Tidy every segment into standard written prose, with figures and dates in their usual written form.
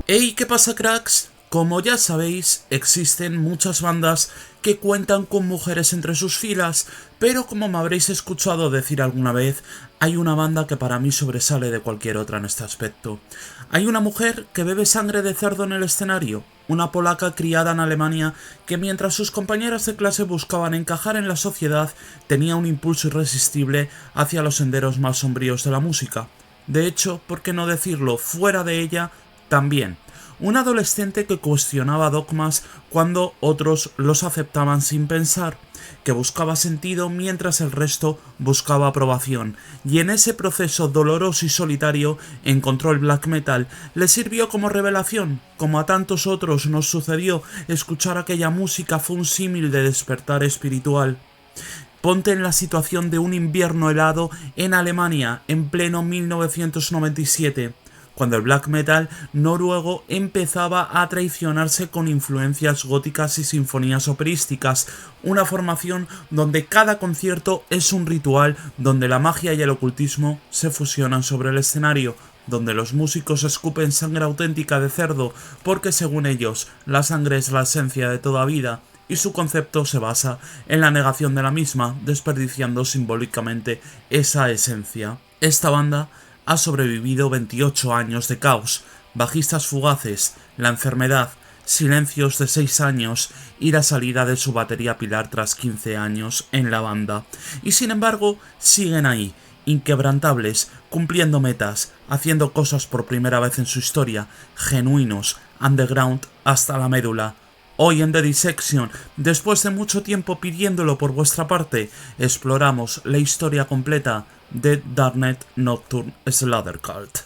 Hey, ¿qué pasa, cracks? Como ya sabéis, existen muchas bandas que cuentan con mujeres entre sus filas, pero como me habréis escuchado decir alguna vez, hay una banda que para mí sobresale de cualquier otra en este aspecto. Hay una mujer que bebe sangre de cerdo en el escenario, una polaca criada en Alemania que mientras sus compañeras de clase buscaban encajar en la sociedad, tenía un impulso irresistible hacia los senderos más sombríos de la música. De hecho, ¿por qué no decirlo? Fuera de ella, también. Un adolescente que cuestionaba dogmas cuando otros los aceptaban sin pensar, que buscaba sentido mientras el resto buscaba aprobación, y en ese proceso doloroso y solitario encontró el black metal, le sirvió como revelación, como a tantos otros nos sucedió, escuchar aquella música fue un símil de despertar espiritual. Ponte en la situación de un invierno helado en Alemania en pleno 1997, cuando el black metal noruego empezaba a traicionarse con influencias góticas y sinfonías operísticas, una formación donde cada concierto es un ritual, donde la magia y el ocultismo se fusionan sobre el escenario, donde los músicos escupen sangre auténtica de cerdo, porque según ellos, la sangre es la esencia de toda vida, y su concepto se basa en la negación de la misma, desperdiciando simbólicamente esa esencia. Esta banda ha sobrevivido 28 años de caos, bajistas fugaces, la enfermedad, silencios de 6 años y la salida de su batería Pilar tras 15 años en la banda. Y sin embargo, siguen ahí, inquebrantables, cumpliendo metas, haciendo cosas por primera vez en su historia, genuinos, underground hasta la médula. Hoy en The Dissection, después de mucho tiempo pidiéndolo por vuestra parte, exploramos la historia completa de Darknet Nocturne Slaughter Cult.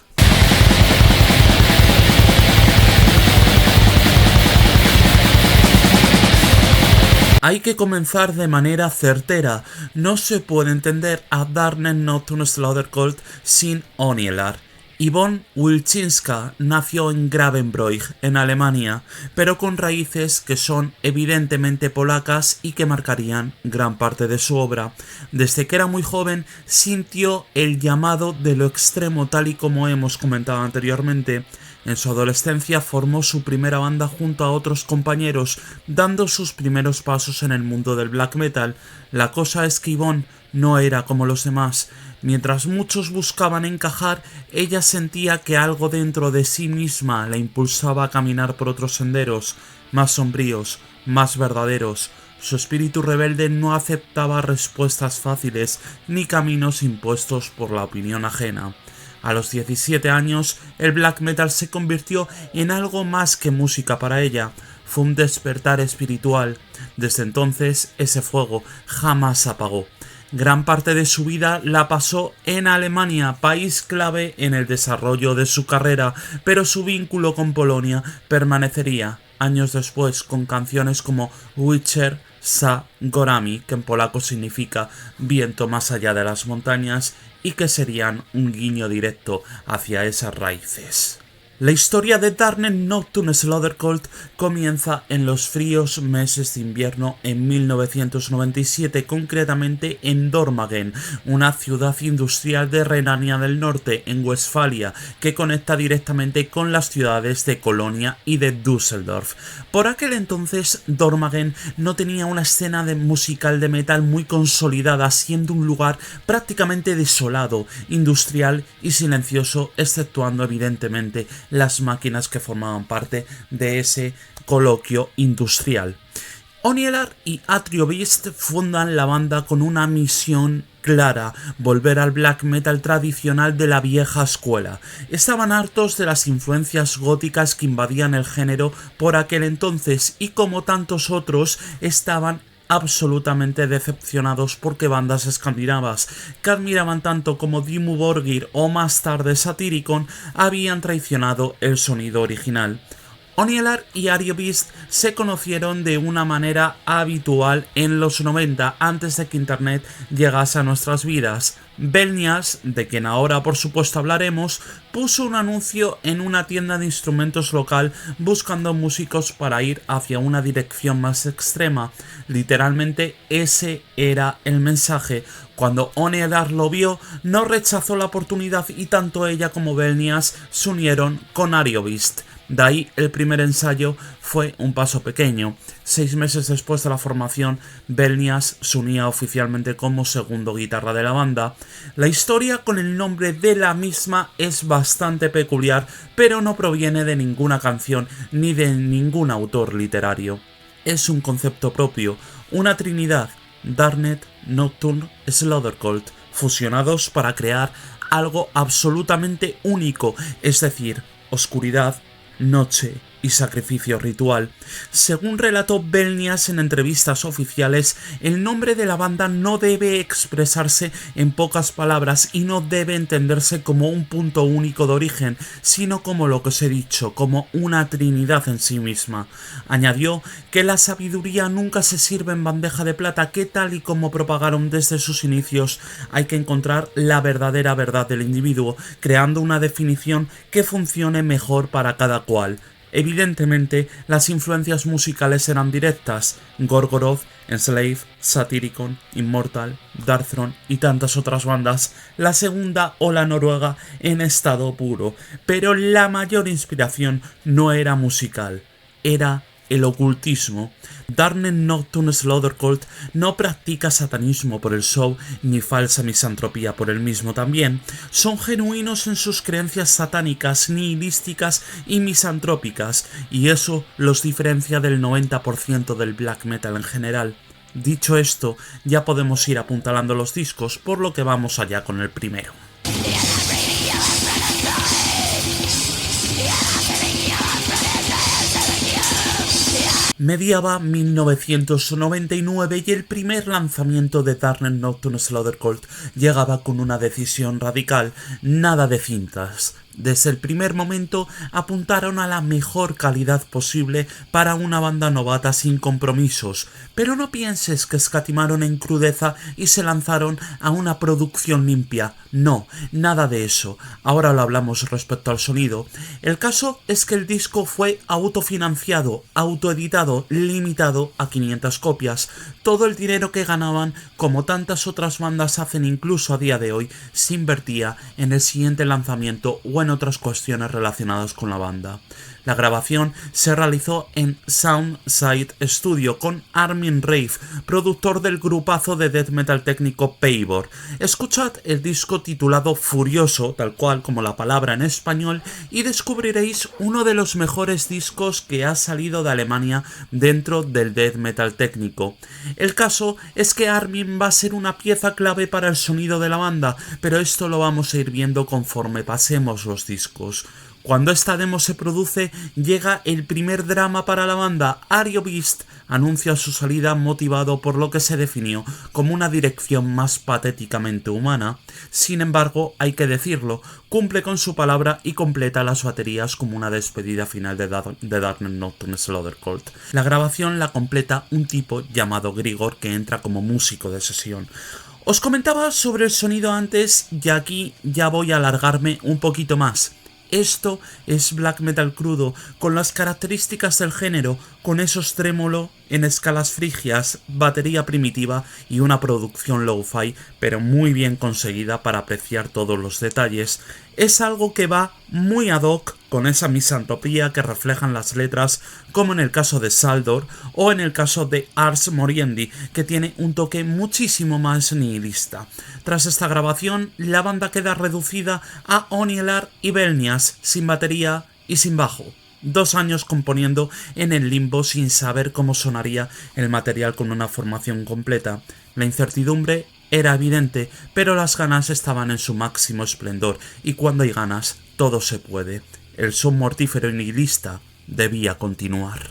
Hay que comenzar de manera certera. No se puede entender a Darknet Nocturne Slaughter Cult sin Onielar. Yvonne Wilczynska nació en Gravenbroich, en Alemania, pero con raíces que son evidentemente polacas y que marcarían gran parte de su obra. Desde que era muy joven sintió el llamado de lo extremo, tal y como hemos comentado anteriormente. En su adolescencia formó su primera banda junto a otros compañeros, dando sus primeros pasos en el mundo del black metal. La cosa es que Yvonne no era como los demás. Mientras muchos buscaban encajar, ella sentía que algo dentro de sí misma la impulsaba a caminar por otros senderos, más sombríos, más verdaderos. Su espíritu rebelde no aceptaba respuestas fáciles ni caminos impuestos por la opinión ajena. A los 17 años, el black metal se convirtió en algo más que música para ella. Fue un despertar espiritual. Desde entonces, ese fuego jamás se apagó. Gran parte de su vida la pasó en Alemania, país clave en el desarrollo de su carrera, pero su vínculo con Polonia permanecería años después con canciones como Witcher za Gorami, que en polaco significa viento más allá de las montañas, y que serían un guiño directo hacia esas raíces. La historia de Darknet Nocturne Slaughter Cult comienza en los fríos meses de invierno en 1997, concretamente en Dormagen, una ciudad industrial de Renania del Norte, en Westfalia, que conecta directamente con las ciudades de Colonia y de Düsseldorf. Por aquel entonces, Dormagen no tenía una escena musical de metal muy consolidada, siendo un lugar prácticamente desolado, industrial y silencioso, exceptuando evidentemente las máquinas que formaban parte de ese coloquio industrial. Onielar y Atrio Beast fundan la banda con una misión clara: volver al black metal tradicional de la vieja escuela. Estaban hartos de las influencias góticas que invadían el género por aquel entonces y, como tantos otros, estaban absolutamente decepcionados porque bandas escandinavas que admiraban tanto como Dimmu Borgir o más tarde Satyricon habían traicionado el sonido original. Onielar y Atrio Beast se conocieron de una manera habitual en los 90, antes de que internet llegase a nuestras vidas. Belnias, de quien ahora por supuesto hablaremos, puso un anuncio en una tienda de instrumentos local buscando músicos para ir hacia una dirección más extrema. Literalmente ese era el mensaje. Cuando Onielar lo vio, no rechazó la oportunidad y tanto ella como Belnias se unieron con Atrio Beast. De ahí el primer ensayo fue un paso pequeño. 6 meses después de la formación, Belnias se unía oficialmente como segundo guitarra de la banda. La historia con el nombre de la misma es bastante peculiar, pero no proviene de ninguna canción ni de ningún autor literario. Es un concepto propio, una trinidad, Darknet, Nocturne, Slaughtercult, fusionados para crear algo absolutamente único, es decir, oscuridad, noche y sacrificio ritual. Según relató Belnias en entrevistas oficiales, el nombre de la banda no debe expresarse en pocas palabras y no debe entenderse como un punto único de origen, sino como lo que os he dicho, como una trinidad en sí misma. Añadió que la sabiduría nunca se sirve en bandeja de plata, que tal y como propagaron desde sus inicios, hay que encontrar la verdadera verdad del individuo, creando una definición que funcione mejor para cada cual. Evidentemente, las influencias musicales eran directas: Gorgoroth, Enslaved, Satyricon, Immortal, Darkthrone y tantas otras bandas, la segunda ola noruega en estado puro, pero la mayor inspiración no era musical, era el ocultismo. Darknet Nocturne Slaughtercult no practica satanismo por el show ni falsa misantropía por el mismo también. Son genuinos en sus creencias satánicas, nihilísticas y misantrópicas, y eso los diferencia del 90% del black metal en general. Dicho esto, ya podemos ir apuntalando los discos, por lo que vamos allá con el primero. Mediaba 1999 y el primer lanzamiento de Darknet Nocturne Slaughtercult llegaba con una decisión radical: nada de cintas. Desde el primer momento apuntaron a la mejor calidad posible para una banda novata sin compromisos, pero no pienses que escatimaron en crudeza y se lanzaron a una producción limpia. No, nada de eso. Ahora lo hablamos respecto al sonido. El caso es que el disco fue autofinanciado, autoeditado, limitado a 500 copias. Todo el dinero que ganaban, como tantas otras bandas hacen incluso a día de hoy, se invertía en el siguiente lanzamiento o en otras cuestiones relacionadas con la banda. La grabación se realizó en Soundside Studio con Armin Reif, productor del grupazo de death metal técnico Paivor. Escuchad el disco titulado Furioso, tal cual como la palabra en español, y descubriréis uno de los mejores discos que ha salido de Alemania dentro del death metal técnico. El caso es que Armin va a ser una pieza clave para el sonido de la banda, pero esto lo vamos a ir viendo conforme pasemos los discos. Cuando esta demo se produce, llega el primer drama para la banda. Ario Beast anuncia su salida motivado por lo que se definió como una dirección más patéticamente humana. Sin embargo, hay que decirlo, cumple con su palabra y completa las baterías como una despedida final de Darknet Nocturne Slaughtercult. La grabación la completa un tipo llamado Grigor, que entra como músico de sesión. Os comentaba sobre el sonido antes y aquí ya voy a alargarme un poquito más. Esto es black metal crudo, con las características del género, con esos trémolo en escalas frigias, batería primitiva y una producción lo-fi, pero muy bien conseguida para apreciar todos los detalles. Es algo que va muy ad hoc con esa misantropía que reflejan las letras, como en el caso de Saldor o en el caso de Ars Moriendi, que tiene un toque muchísimo más nihilista. Tras esta grabación, la banda queda reducida a Onielar y Belnias, sin batería y sin bajo. 2 años componiendo en el limbo sin saber cómo sonaría el material con una formación completa. La incertidumbre era evidente, pero las ganas estaban en su máximo esplendor, y cuando hay ganas, todo se puede. El son mortífero y nihilista debía continuar.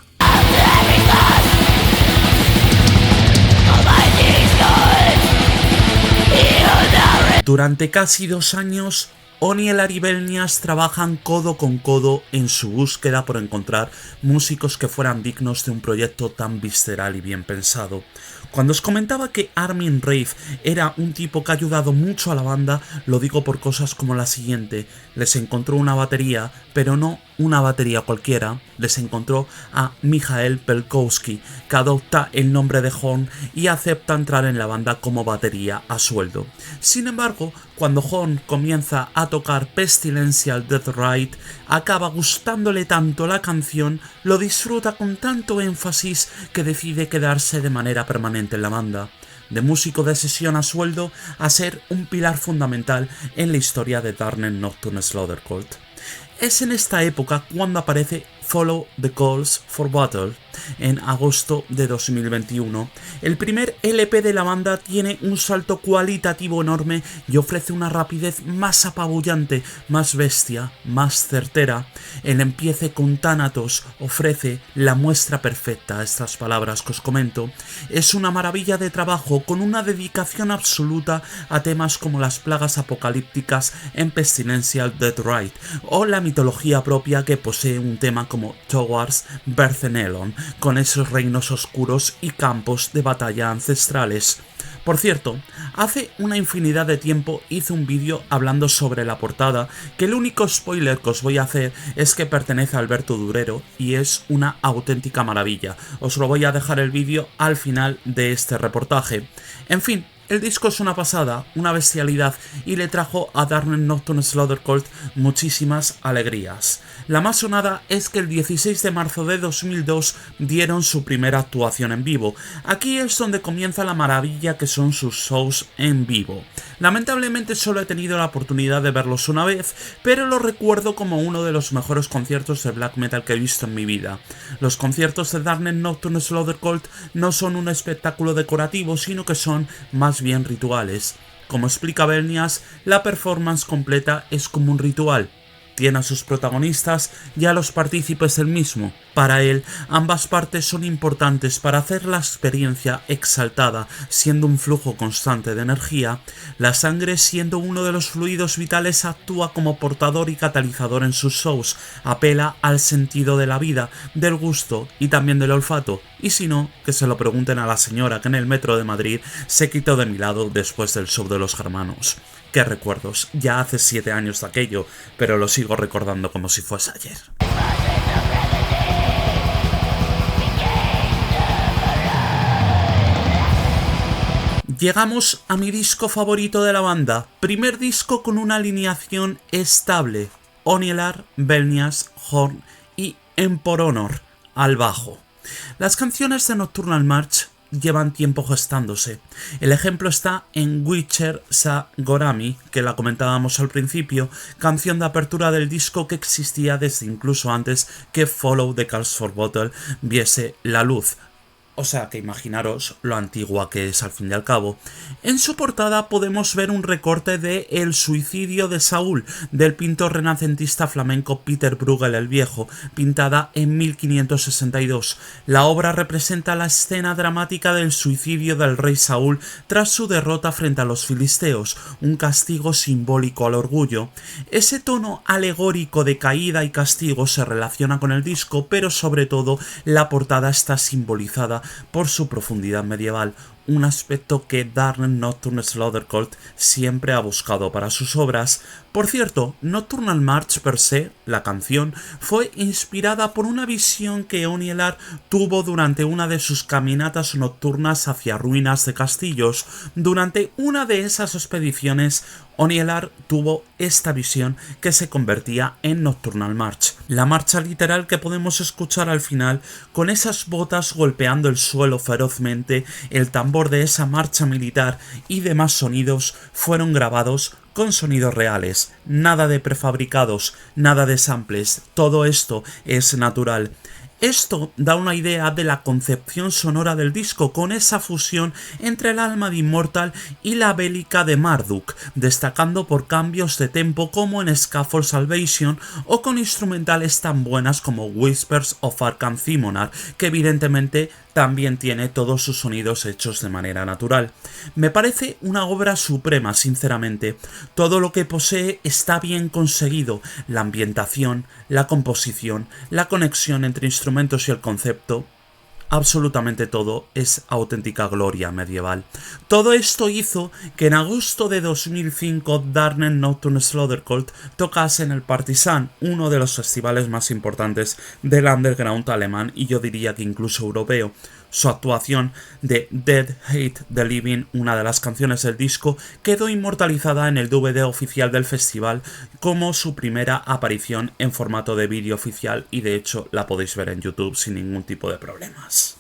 Durante casi 2 años, Onielar y Belnias trabajan codo con codo en su búsqueda por encontrar músicos que fueran dignos de un proyecto tan visceral y bien pensado. Cuando os comentaba que Armin Reif era un tipo que ha ayudado mucho a la banda, lo digo por cosas como la siguiente: les encontró una batería, pero no una batería cualquiera, les encontró a Michael Pelkowski, que adopta el nombre de Horn y acepta entrar en la banda como batería a sueldo. Sin embargo, Cuando Horn comienza a tocar Pestilential Death Rite, acaba gustándole tanto la canción, lo disfruta con tanto énfasis que decide quedarse de manera permanente en la banda, de músico de sesión a sueldo a ser un pilar fundamental en la historia de Darkness Nocturne Slaughter Cult. Es en esta época cuando aparece Follow the Calls for Battle en agosto de 2021. El primer LP de la banda tiene un salto cualitativo enorme y ofrece una rapidez más apabullante, más bestia, más certera. El empiece con Thanatos ofrece la muestra perfecta a estas palabras que os comento. Es una maravilla de trabajo con una dedicación absoluta a temas como las plagas apocalípticas en Pestilential Death Rite o la mitología propia que posee un tema como Towards Berthenelon, con esos reinos oscuros y campos de batalla ancestrales. Por cierto, hace una infinidad de tiempo hice un vídeo hablando sobre la portada, que el único spoiler que os voy a hacer es que pertenece a Alberto Durero y es una auténtica maravilla. Os lo voy a dejar el vídeo al final de este reportaje. En fin, el disco es una pasada, una bestialidad y le trajo a Darkness Nocturne Slaughter Cult muchísimas alegrías. La más sonada es que el 16 de marzo de 2002 dieron su primera actuación en vivo. Aquí es donde comienza la maravilla que son sus shows en vivo. Lamentablemente solo he tenido la oportunidad de verlos una vez, pero lo recuerdo como uno de los mejores conciertos de black metal que he visto en mi vida. Los conciertos de Darkness Nocturne Slaughter Cult no son un espectáculo decorativo, sino que son más bien rituales. Como explica Belnias, la performance completa es como un ritual. Tiene a sus protagonistas y a los partícipes del mismo. Para él, ambas partes son importantes para hacer la experiencia exaltada, siendo un flujo constante de energía. La sangre, siendo uno de los fluidos vitales, actúa como portador y catalizador en sus shows, apela al sentido de la vida, del gusto y también del olfato. Y si no, que se lo pregunten a la señora que en el metro de Madrid se quitó de mi lado después del show de los germanos. Qué recuerdos, ya hace 7 años de aquello, pero lo sigo recordando como si fuese ayer. Llegamos a mi disco favorito de la banda, primer disco con una alineación estable, Onielar, Belnias, Horn y Empor Honor al bajo. Las canciones de Nocturnal March llevan tiempo gestándose. El ejemplo está en Witcher Sa Gorami, que la comentábamos al principio, canción de apertura del disco que existía desde incluso antes que Follow the Calls for Battle viese la luz. O sea que imaginaros lo antigua que es al fin y al cabo. En su portada podemos ver un recorte de El suicidio de Saúl, del pintor renacentista flamenco Peter Bruegel el Viejo, pintada en 1562. La obra representa la escena dramática del suicidio del rey Saúl tras su derrota frente a los filisteos, un castigo simbólico al orgullo. Ese tono alegórico de caída y castigo se relaciona con el disco, pero sobre todo la portada está simbolizada por su profundidad medieval, un aspecto que Darkness Nocturne Slaughter Cult siempre ha buscado para sus obras. Por cierto, Nocturnal March per se, la canción, fue inspirada por una visión que Onielar tuvo durante una de sus caminatas nocturnas hacia ruinas de castillos. Durante una de esas expediciones, Onielar tuvo esta visión que se convertía en Nocturnal March. La marcha literal que podemos escuchar al final, con esas botas golpeando el suelo ferozmente, el tambor de esa marcha militar y demás sonidos fueron grabados con sonidos reales, nada de prefabricados, nada de samples, todo esto es natural. Esto da una idea de la concepción sonora del disco, con esa fusión entre el alma de Immortal y la bélica de Marduk, destacando por cambios de tempo como en Scaffold Salvation o con instrumentales tan buenas como Whispers of Arkham Simonar, que evidentemente también tiene todos sus sonidos hechos de manera natural. Me parece una obra suprema, sinceramente. Todo lo que posee está bien conseguido, la ambientación, la composición, la conexión entre instrumentos y el concepto. Absolutamente todo es auténtica gloria medieval. Todo esto hizo que en agosto de 2005 Darnen Nocturne Slaughtercult tocase en el Partisan, uno de los festivales más importantes del underground alemán y yo diría que incluso europeo. Su actuación de Dead Hate the Living, una de las canciones del disco, quedó inmortalizada en el DVD oficial del festival como su primera aparición en formato de vídeo oficial y de hecho la podéis ver en YouTube sin ningún tipo de problemas.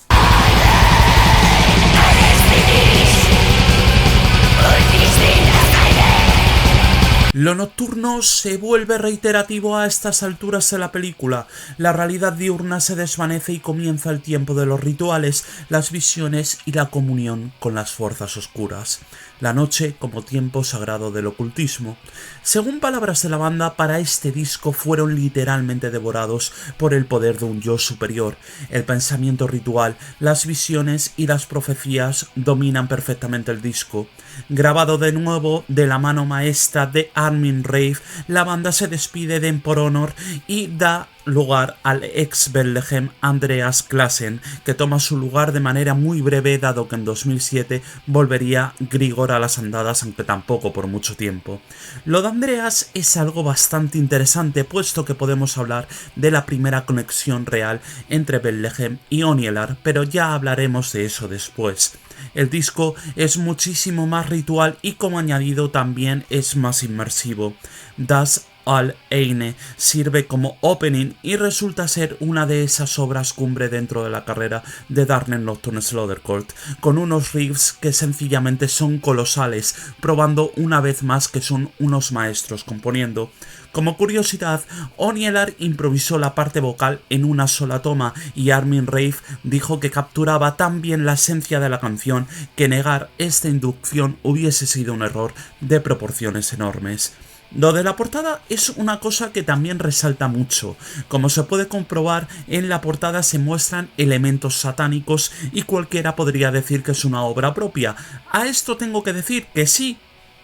Lo nocturno se vuelve reiterativo a estas alturas de la película. La realidad diurna se desvanece y comienza el tiempo de los rituales, las visiones y la comunión con las fuerzas oscuras. La noche como tiempo sagrado del ocultismo. Según palabras de la banda, para este disco fueron literalmente devorados por el poder de un yo superior. El pensamiento ritual, las visiones y las profecías dominan perfectamente el disco. Grabado de nuevo de la mano maestra de Armin Reif, la banda se despide de For Honor y da lugar al ex Bethlehem Andreas Classen, que toma su lugar de manera muy breve dado que en 2007 volvería Grigor a las andadas, aunque tampoco por mucho tiempo. Lo de Andreas es algo bastante interesante, puesto que podemos hablar de la primera conexión real entre Bethlehem y Onielar, pero ya hablaremos de eso después. El disco es muchísimo más ritual y como añadido también es más inmersivo. Das Al-Eine sirve como opening y resulta ser una de esas obras cumbre dentro de la carrera de Darnen Nocturne Slaughtercult, con unos riffs que sencillamente son colosales, probando una vez más que son unos maestros componiendo. Como curiosidad, Onielar improvisó la parte vocal en una sola toma y Armin Reif dijo que capturaba tan bien la esencia de la canción que negar esta inducción hubiese sido un error de proporciones enormes. Lo de la portada es una cosa que también resalta mucho. Como se puede comprobar, en la portada se muestran elementos satánicos y cualquiera podría decir que es una obra propia. A esto tengo que decir que sí,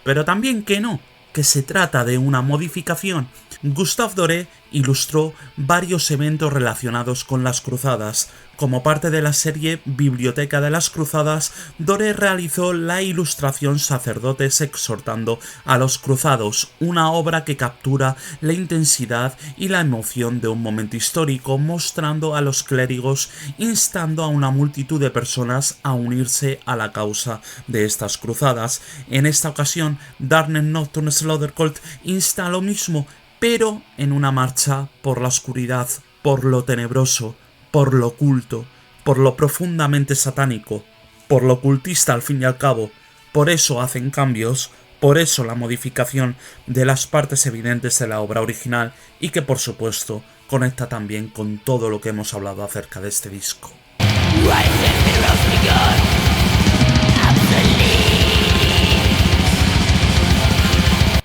pero también que no, que se trata de una modificación. Gustave Doré ilustró varios eventos relacionados con las cruzadas. Como parte de la serie Biblioteca de las Cruzadas, Doré realizó la ilustración Sacerdotes exhortando a los cruzados, una obra que captura la intensidad y la emoción de un momento histórico, mostrando a los clérigos instando a una multitud de personas a unirse a la causa de estas cruzadas. En esta ocasión, Darnen Nocturne Slaughtercult insta lo mismo, pero en una marcha por la oscuridad, por lo tenebroso, por lo oculto, por lo profundamente satánico, por lo ocultista al fin y al cabo. Por eso hacen cambios, por eso la modificación de las partes evidentes de la obra original y que por supuesto conecta también con todo lo que hemos hablado acerca de este disco.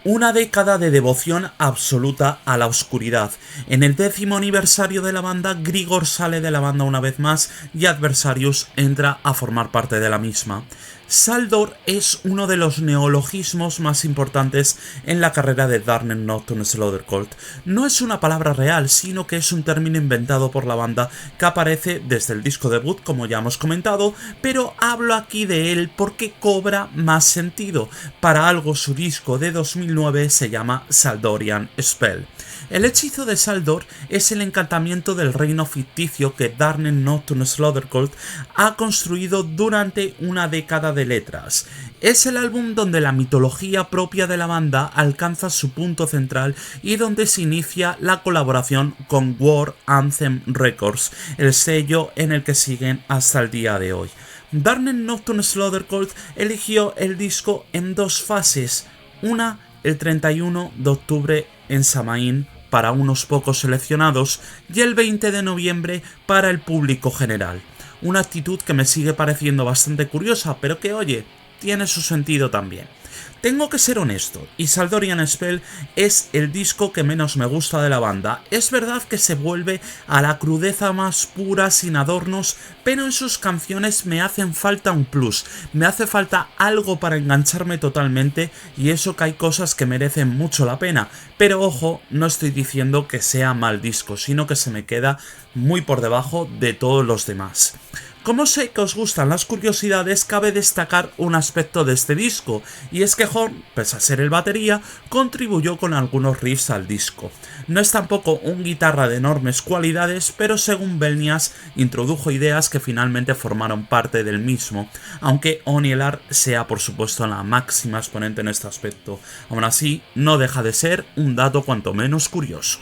Una década de devoción absoluta a la oscuridad. En el 10º aniversario de la banda, Grigor sale de la banda una vez más y Adversarius entra a formar parte de la misma. Saldor es uno de los neologismos más importantes en la carrera de Darnen Nocturne Slaughtercult. No es una palabra real, sino que es un término inventado por la banda que aparece desde el disco debut, como ya hemos comentado, pero hablo aquí de él porque cobra más sentido. Para algo su disco de 2009 se llama Saldorian Spell. El hechizo de Saldor es el encantamiento del reino ficticio que Darnen Nocturne Slaughtercult ha construido durante una década de letras. Es el álbum donde la mitología propia de la banda alcanza su punto central y donde se inicia la colaboración con War Anthem Records, el sello en el que siguen hasta el día de hoy. Darnen Nocturne Slaughtercult eligió el disco en dos fases, una el 31 de octubre en Samaín para unos pocos seleccionados y el 20 de noviembre para el público general. Una actitud que me sigue pareciendo bastante curiosa, pero que oye, tiene su sentido también. Tengo que ser honesto, Isaldorian Spell es el disco que menos me gusta de la banda. Es verdad que se vuelve a la crudeza más pura, sin adornos, pero en sus canciones me hacen falta un plus, me hace falta algo para engancharme totalmente, y eso que hay cosas que merecen mucho la pena. Pero ojo, no estoy diciendo que sea mal disco, sino que se me queda muy por debajo de todos los demás. Como sé que os gustan las curiosidades, cabe destacar un aspecto de este disco, y es que Horn, pese a ser el batería, contribuyó con algunos riffs al disco. No es tampoco un guitarra de enormes cualidades, pero según Belnias introdujo ideas que finalmente formaron parte del mismo, aunque Onielar sea por supuesto la máxima exponente en este aspecto. Aún así, no deja de ser un dato cuanto menos curioso.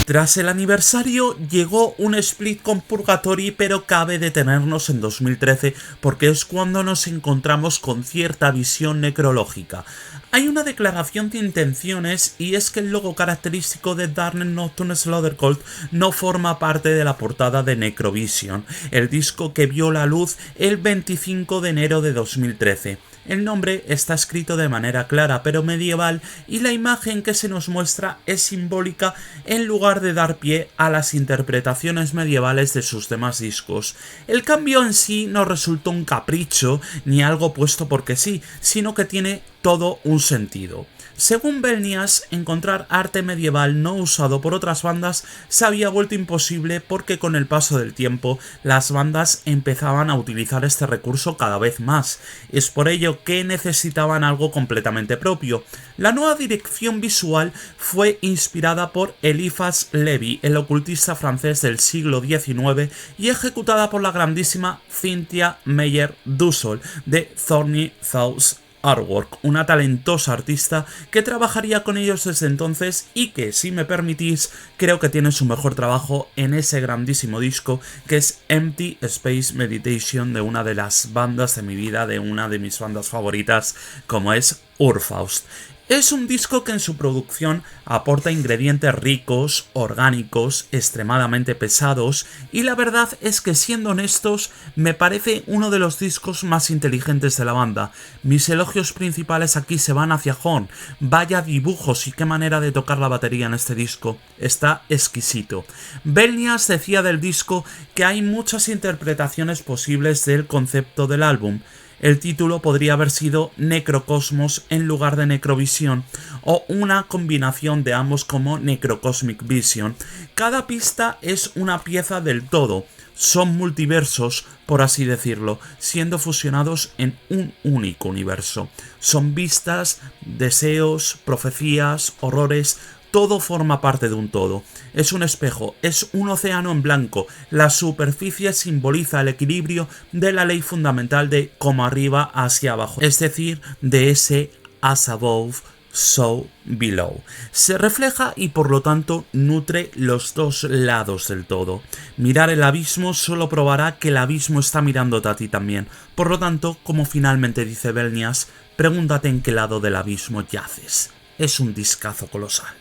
Tras el aniversario llegó un split con Purgatory, pero cabe detenernos en 2013 porque es cuando nos encontramos con cierta visión necrológica. Hay una declaración de intenciones, y es que el logo característico de Darkness Nocturne Slaughter Cult no forma parte de la portada de Necrovision, el disco que vio la luz el 25 de enero de 2013. El nombre está escrito de manera clara pero medieval, y la imagen que se nos muestra es simbólica en lugar de dar pie a las interpretaciones medievales de sus demás discos. El cambio en sí no resultó un capricho ni algo puesto porque sí, sino que tiene todo un sentido. Según Belnias, encontrar arte medieval no usado por otras bandas se había vuelto imposible porque con el paso del tiempo las bandas empezaban a utilizar este recurso cada vez más. Es por ello que necesitaban algo completamente propio. La nueva dirección visual fue inspirada por Eliphas Levi, el ocultista francés del siglo XIX, y ejecutada por la grandísima Cynthia Meyer-Dussel de Thorny Thoughts Artwork, una talentosa artista que trabajaría con ellos desde entonces y que, si me permitís, creo que tiene su mejor trabajo en ese grandísimo disco que es Empty Space Meditation, de una de las bandas de mi vida, de una de mis bandas favoritas, como es Urfaust. Es un disco que en su producción aporta ingredientes ricos, orgánicos, extremadamente pesados, y la verdad es que, siendo honestos, me parece uno de los discos más inteligentes de la banda. Mis elogios principales aquí se van hacia Horn. Vaya dibujos y qué manera de tocar la batería en este disco, está exquisito. Belnias decía del disco que hay muchas interpretaciones posibles del concepto del álbum. El título podría haber sido Necrocosmos en lugar de Necrovision, o una combinación de ambos como Necrocosmic Vision. Cada pista es una pieza del todo, son multiversos, por así decirlo, siendo fusionados en un único universo. Son vistas, deseos, profecías, horrores. Todo forma parte de un todo. Es un espejo, es un océano en blanco. La superficie simboliza el equilibrio de la ley fundamental de como arriba hacia abajo, es decir, de ese as above, so below. Se refleja y por lo tanto nutre los dos lados del todo. Mirar el abismo solo probará que el abismo está mirándote a ti también. Por lo tanto, como finalmente dice Belnias, pregúntate en qué lado del abismo yaces. Es un discazo colosal.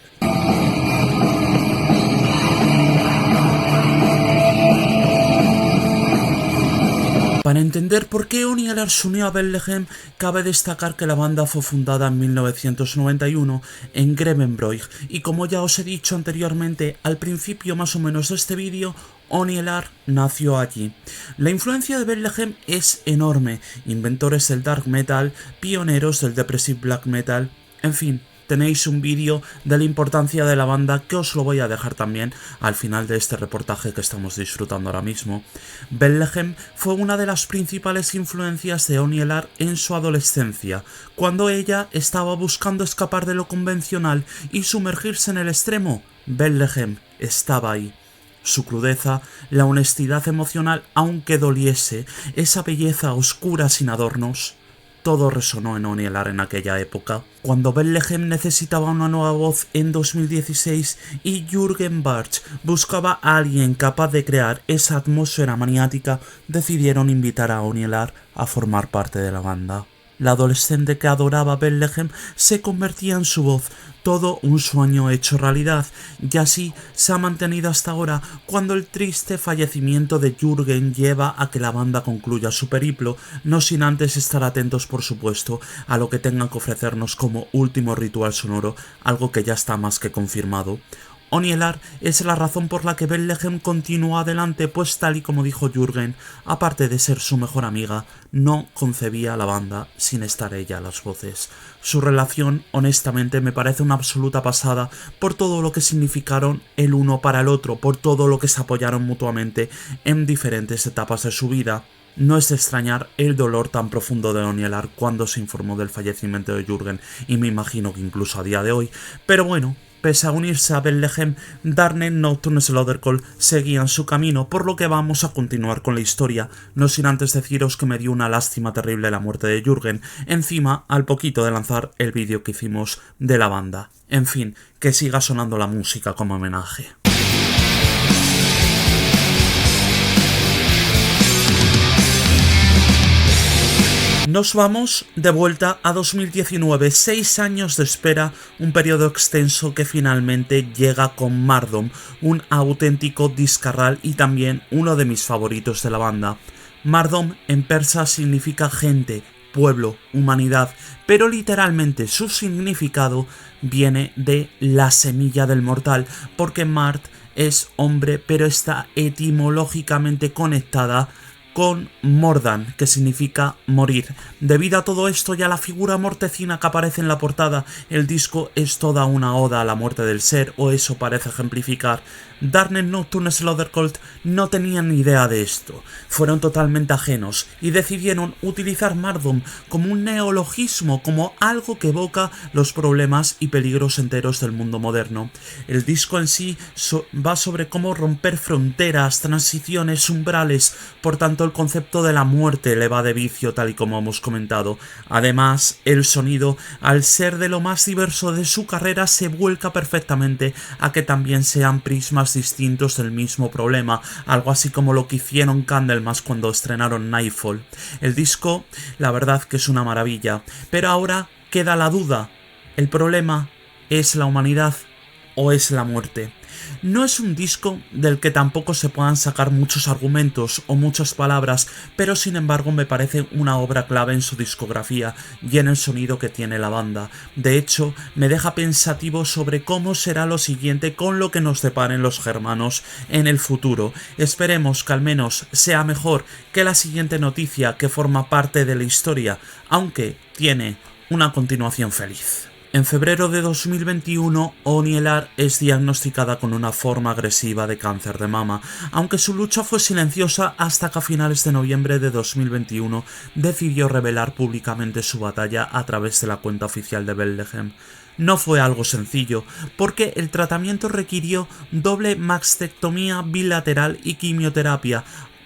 Para entender por qué Onielar se unió a Bethlehem, cabe destacar que la banda fue fundada en 1991 en Grevenbroich, y como ya os he dicho anteriormente al principio más o menos de este vídeo, Onielar nació allí. La influencia de Bethlehem es enorme, inventores del dark metal, pioneros del depressive black metal, en fin. Tenéis un vídeo de la importancia de la banda que os lo voy a dejar también al final de este reportaje que estamos disfrutando ahora mismo. Bethlehem fue una de las principales influencias de Onielar en su adolescencia, cuando ella estaba buscando escapar de lo convencional y sumergirse en el extremo. Bethlehem estaba ahí. Su crudeza, la honestidad emocional aunque doliese, esa belleza oscura sin adornos. Todo resonó en Onielar en aquella época. Cuando Bethlehem necesitaba una nueva voz en 2016 y Jürgen Bartsch buscaba a alguien capaz de crear esa atmósfera maniática, decidieron invitar a Onielar a formar parte de la banda. la adolescente que adoraba Bethlehem, se convertía en su voz, todo un sueño hecho realidad, y así se ha mantenido hasta ahora, cuando el triste fallecimiento de Jürgen lleva a que la banda concluya su periplo, no sin antes estar atentos, por supuesto, a lo que tengan que ofrecernos como último ritual sonoro, algo que ya está más que confirmado. Onielar es la razón por la que Bethlehem continúa adelante, pues tal y como dijo Jürgen, aparte de ser su mejor amiga, no concebía la banda sin estar ella a las voces. Su relación, honestamente, me parece una absoluta pasada por todo lo que significaron el uno para el otro, por todo lo que se apoyaron mutuamente en diferentes etapas de su vida. No es de extrañar el dolor tan profundo de Onielar cuando se informó del fallecimiento de Jürgen, y me imagino que incluso a día de hoy, pero bueno, pese a unirse a Bethlehem, Dark Nocturne Slaughter Cult seguían su camino, por lo que vamos a continuar con la historia, no sin antes deciros que me dio una lástima terrible la muerte de Jürgen, encima al poquito de lanzar el vídeo que hicimos de la banda. En fin, que siga sonando la música como homenaje. Nos vamos de vuelta a 2019, 6 años de espera, un periodo extenso que finalmente llega con Mardom, un auténtico discarral y también uno de mis favoritos de la banda. Mardom en persa significa gente, pueblo, humanidad, pero literalmente su significado viene de la semilla del mortal, porque Mart es hombre, pero está etimológicamente conectada con Mordan, que significa morir. Debido a todo esto y a la figura mortecina que aparece en la portada, el disco es toda una oda a la muerte del ser, o eso parece ejemplificar. Dark Nocturne Slaughter Cult no tenían ni idea de esto, fueron totalmente ajenos y decidieron utilizar Mardom como un neologismo, como algo que evoca los problemas y peligros enteros del mundo moderno. El disco en sí va sobre cómo romper fronteras, transiciones, umbrales, por tanto el concepto de la muerte le va de vicio, tal y como hemos comentado. Además, el sonido, al ser de lo más diverso de su carrera, se vuelca perfectamente a que también sean prismas distintos del mismo problema, algo así como lo que hicieron Candlemass cuando estrenaron Nightfall. El disco, la verdad que es una maravilla, pero ahora queda la duda, ¿el problema es la humanidad o es la muerte? No es un disco del que tampoco se puedan sacar muchos argumentos o muchas palabras, pero sin embargo me parece una obra clave en su discografía y en el sonido que tiene la banda. De hecho, me deja pensativo sobre cómo será lo siguiente con lo que nos deparen los germanos en el futuro. Esperemos que al menos sea mejor que la siguiente noticia que forma parte de la historia, aunque tiene una continuación feliz. En febrero de 2021, Onielar es diagnosticada con una forma agresiva de cáncer de mama, aunque su lucha fue silenciosa hasta que a finales de noviembre de 2021 decidió revelar públicamente su batalla a través de la cuenta oficial de Bethlehem. No fue algo sencillo, porque el tratamiento requirió doble mastectomía bilateral y quimioterapia.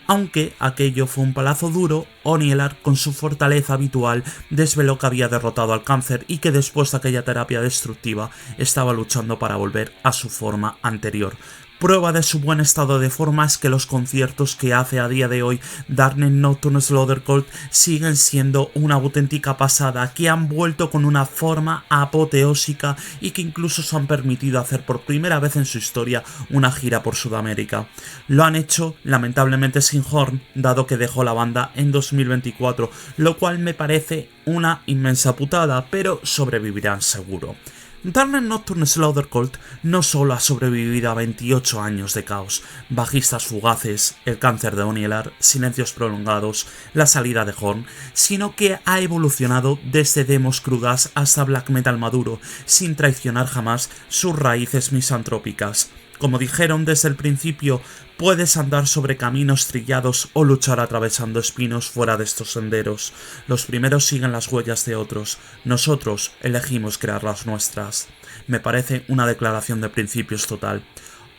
Aunque aquello fue un palazo duro, Onielar, con su fortaleza habitual, desveló que había derrotado al cáncer y que después de aquella terapia destructiva estaba luchando para volver a su forma anterior. Prueba de su buen estado de forma es que los conciertos que hace a día de hoy Dark Nocturne Slaughter Cult siguen siendo una auténtica pasada, que han vuelto con una forma apoteósica y que incluso se han permitido hacer por primera vez en su historia una gira por Sudamérica. Lo han hecho lamentablemente sin Horn, dado que dejó la banda en 2024, lo cual me parece una inmensa putada, pero sobrevivirán seguro. Dark Nocturne Slaughter Cult no solo ha sobrevivido a 28 años de caos, bajistas fugaces, el cáncer de Onielar, silencios prolongados, la salida de Horn, sino que ha evolucionado desde demos crudas hasta black metal maduro, sin traicionar jamás sus raíces misantrópicas. Como dijeron desde el principio, puedes andar sobre caminos trillados o luchar atravesando espinos fuera de estos senderos. Los primeros siguen las huellas de otros, nosotros elegimos crear las nuestras. Me parece una declaración de principios total.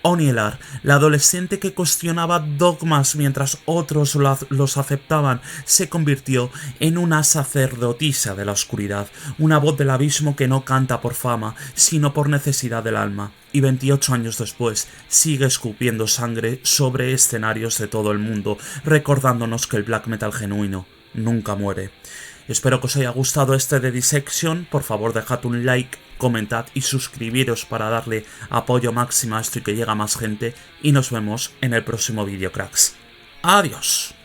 Onielar, la adolescente que cuestionaba dogmas mientras otros los aceptaban, se convirtió en una sacerdotisa de la oscuridad, una voz del abismo que no canta por fama, sino por necesidad del alma, y 28 años después sigue escupiendo sangre sobre escenarios de todo el mundo, recordándonos que el black metal genuino nunca muere. Espero que os haya gustado este de Dissection. Por favor, dejad un like, comentad y suscribiros para darle apoyo máximo a esto y que llegue a más gente. Y nos vemos en el próximo vídeo, cracks. ¡Adiós!